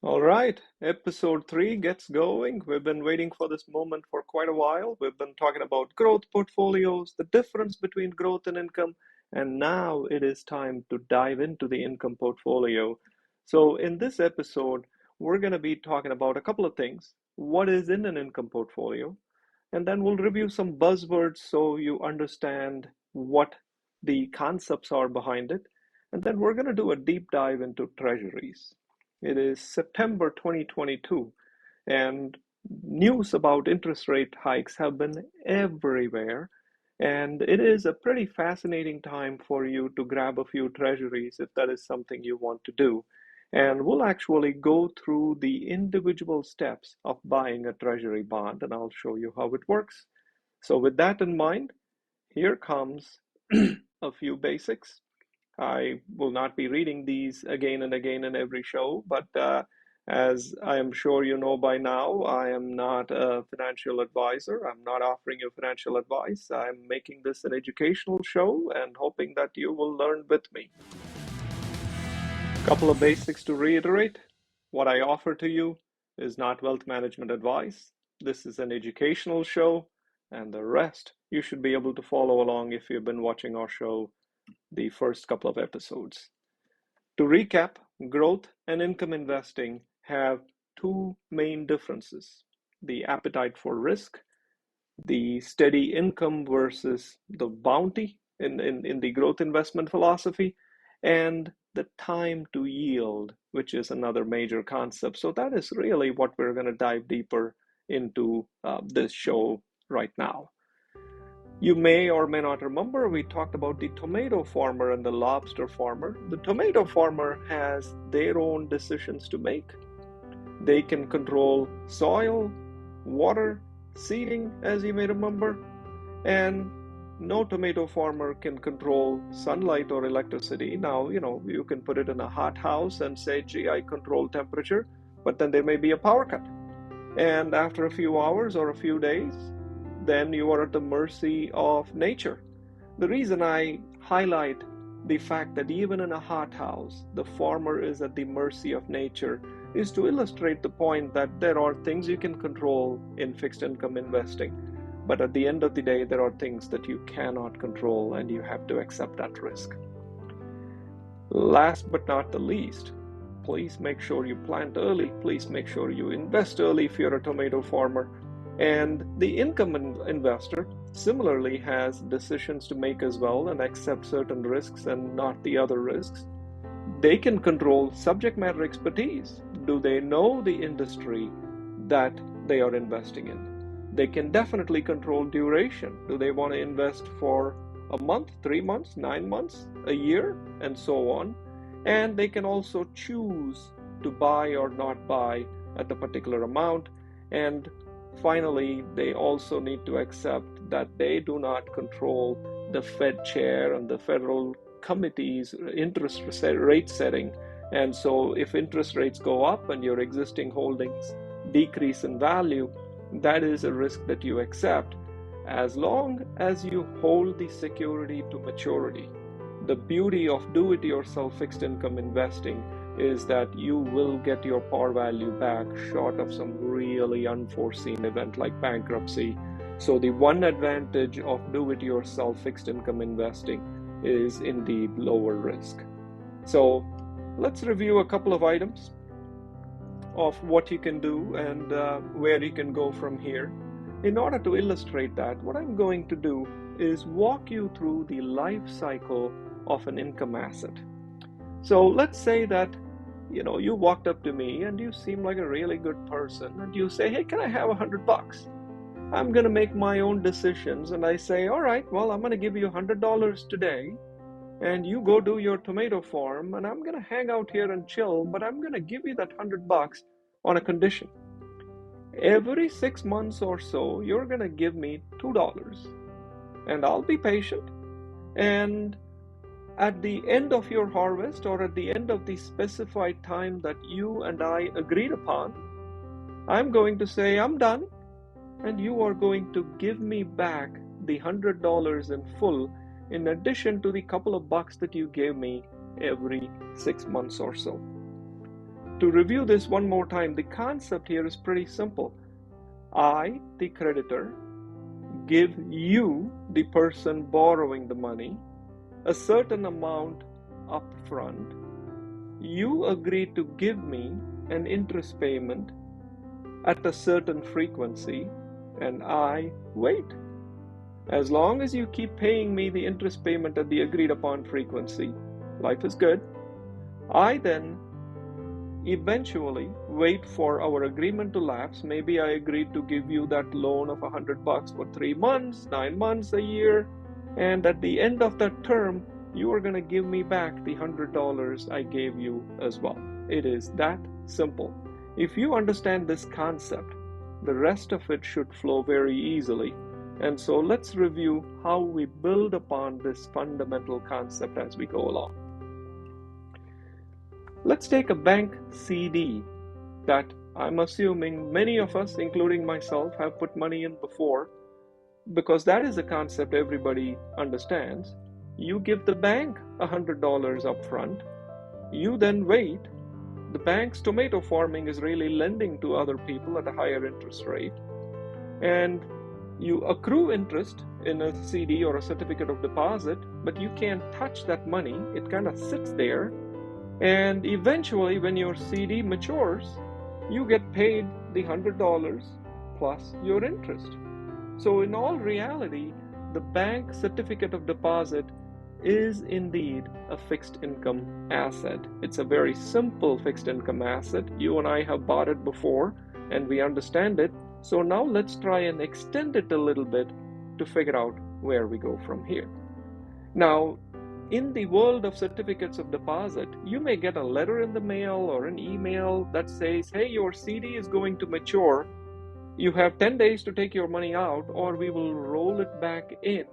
All right, episode 3 gets going. We've been waiting for this moment for quite a while. We've been talking about growth portfolios, the difference between growth and income, and now it is time to dive into the income portfolio. So, in this episode, we're going to be talking about a couple of things. What is in an income portfolio? And then we'll review some buzzwords so you understand what the concepts are behind it. And then we're going to do a deep dive into treasuries. It is September 2022, and news about interest rate hikes have been everywhere. And it is a pretty fascinating time for you to grab a few treasuries if that is something you want to do. And we'll actually go through the individual steps of buying a treasury bond, and I'll show you how it works. So, with that in mind, here comes a few basics. I will not be reading these again and again in every show, but as I am sure you know by now, I am not a financial advisor. I'm not offering you financial advice. I'm making this an educational show and hoping that you will learn with me. Couple of basics to reiterate. What I offer to you is not wealth management advice. This is an educational show, and the rest you should be able to follow along if you've been watching our show the first couple of episodes. To recap, growth and income investing have two main differences: the appetite for risk, the steady income versus the bounty in the growth investment philosophy, and the time to yield, which is another major concept. So, that is really what we're going to dive deeper into this show right now. You may or may not remember we talked about the tomato farmer and the lobster farmer. The tomato farmer has their own decisions to make. They can control soil, water, seeding, as you may remember, and no tomato farmer can control sunlight or electricity. Now, you can put it in a hot house and say, gee, I control temperature, but then there may be a power cut. And after a few hours or a few days, then you are at the mercy of nature. The reason I highlight the fact that even in a hothouse, the farmer is at the mercy of nature is to illustrate the point that there are things you can control in fixed income investing. But at the end of the day, there are things that you cannot control and you have to accept that risk. Last but not the least, please make sure you plant early. Please make sure you invest early if you're a tomato farmer. And the income investor similarly has decisions to make as well and accept certain risks and not the other risks. They can control subject matter expertise. Do they know the industry that they are investing in? They can definitely control duration. Do they want to invest for a month, 3 months, 9 months, a year, and so on? And they can also choose to buy or not buy at a particular amount. And finally, they also need to accept that they do not control the Fed chair and the federal committee's interest rate setting. And so if interest rates go up and your existing holdings decrease in value, that is a risk that you accept as long as you hold the security to maturity. The beauty of do-it-yourself fixed income investing is that you will get your par value back short of some really unforeseen event like bankruptcy. So the one advantage of do-it-yourself fixed income investing is indeed lower risk. So let's review a couple of items of what you can do and where you can go from here. In order to illustrate that, what I'm going to do is walk you through the life cycle of an income asset. So let's say that you walked up to me and you seem like a really good person and you say, hey, can I have $100? I'm going to make my own decisions. And I say, all right, well, I'm going to give you $100 today and you go do your tomato farm and I'm going to hang out here and chill, but I'm going to give you that $100 on a condition. Every 6 months or so, you're going to give me $2 and I'll be patient. And at the end of your harvest or at the end of the specified time that you and I agreed upon, I'm going to say I'm done and you are going to give me back the $100 in full in addition to the couple of bucks that you gave me every 6 months or so. To review this one more time, the concept here is pretty simple. I, the creditor, give you, the person borrowing the money, a certain amount up front. You agree to give me an interest payment at a certain frequency, and I wait. As long as you keep paying me the interest payment at the agreed upon frequency, life is good. I then eventually wait for our agreement to lapse. Maybe I agreed to give you that loan of $100 for 3 months, 9 months, a year, and at the end of that term, you are going to give me back the $100 I gave you as well. It is that simple. If you understand this concept, the rest of it should flow very easily. And so let's review how we build upon this fundamental concept as we go along. Let's take a bank CD that I'm assuming many of us, including myself, have put money in before, because that is a concept everybody understands. You give the bank $100 up front. You then wait. The bank's tomato farming is really lending to other people at a higher interest rate. And you accrue interest in a CD or a certificate of deposit, but you can't touch that money. It kind of sits there. And eventually, when your CD matures, you get paid the $100 plus your interest. So in all reality, the bank certificate of deposit is indeed a fixed income asset. It's a very simple fixed income asset. You and I have bought it before and we understand it. So now let's try and extend it a little bit to figure out where we go from here. Now, in the world of certificates of deposit, you may get a letter in the mail or an email that says, hey, your CD is going to mature. You have 10 days to take your money out, or we will roll it back in.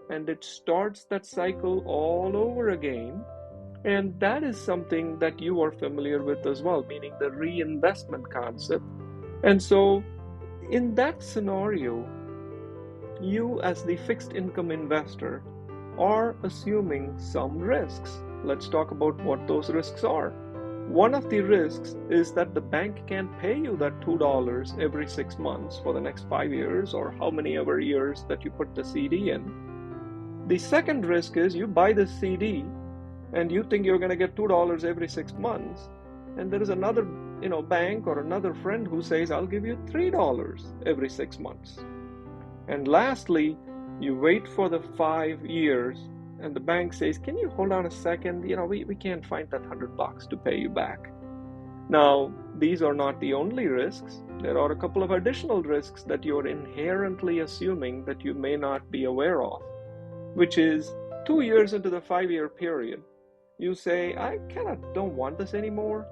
And it starts that cycle all over again. And that is something that you are familiar with as well, meaning the reinvestment concept. And so in that scenario, you as the fixed income investor are assuming some risks. Let's talk about what those risks are. One of the risks is that the bank can't pay you that $2 every 6 months for the next 5 years, or how many ever years that you put the CD in. The second risk is you buy this CD and you think you're going to get $2 every 6 months, and there is another bank or another friend who says, I'll give you $3 every 6 months. And lastly, you wait for the 5 years and the bank says, can you hold on a second? We can't find that $100 to pay you back. Now, these are not the only risks. There are a couple of additional risks that you're inherently assuming that you may not be aware of, which is 2 years into the 5-year period, you say, I kind of don't want this anymore.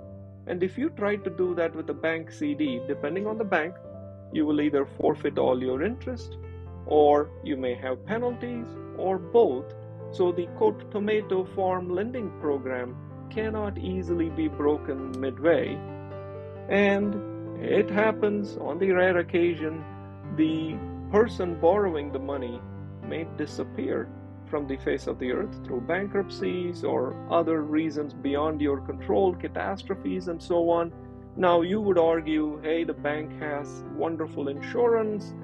And if you try to do that with a bank CD, depending on the bank, you will either forfeit all your interest, or you may have penalties, or both. So the quote tomato farm lending program cannot easily be broken midway. And it happens on the rare occasion the person borrowing the money may disappear from the face of the earth through bankruptcies or other reasons beyond your control, catastrophes and so on. Now you would argue, hey, the bank has wonderful insurance,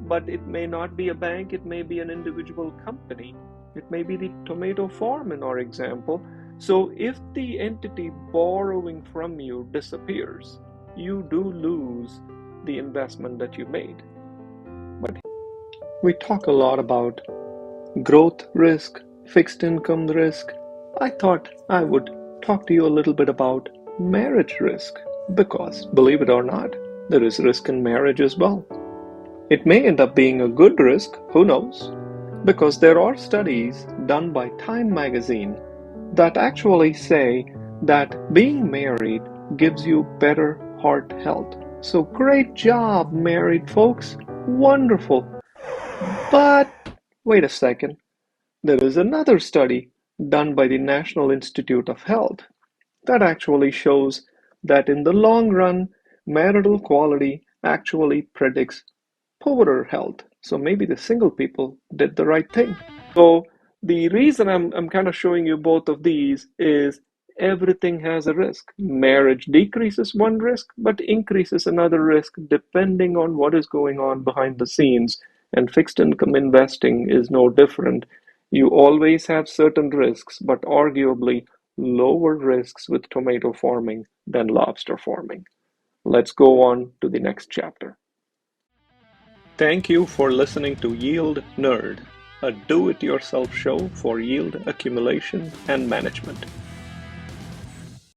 but it may not be a bank, it may be an individual company. It may be the tomato farm in our example. So if the entity borrowing from you disappears, you do lose the investment that you made. But we talk a lot about growth risk, fixed income risk. I thought I would talk to you a little bit about marriage risk, because believe it or not, there is risk in marriage as well. It may end up being a good risk, who knows? Because there are studies done by Time magazine that actually say that being married gives you better heart health. So great job, married folks. Wonderful. But wait a second. There is another study done by the National Institute of Health that actually shows that in the long run, marital quality actually predicts poorer health. So maybe the single people did the right thing. So the reason I'm kind of showing you both of these is Everything has a risk. Marriage decreases one risk, but increases another risk depending on what is going on behind the scenes. And fixed income investing is no different. You always have certain risks, but arguably lower risks with tomato farming than lobster farming. Let's go on to the next chapter. Thank you for listening to Yield Nerd, a do it yourself show for yield accumulation and management.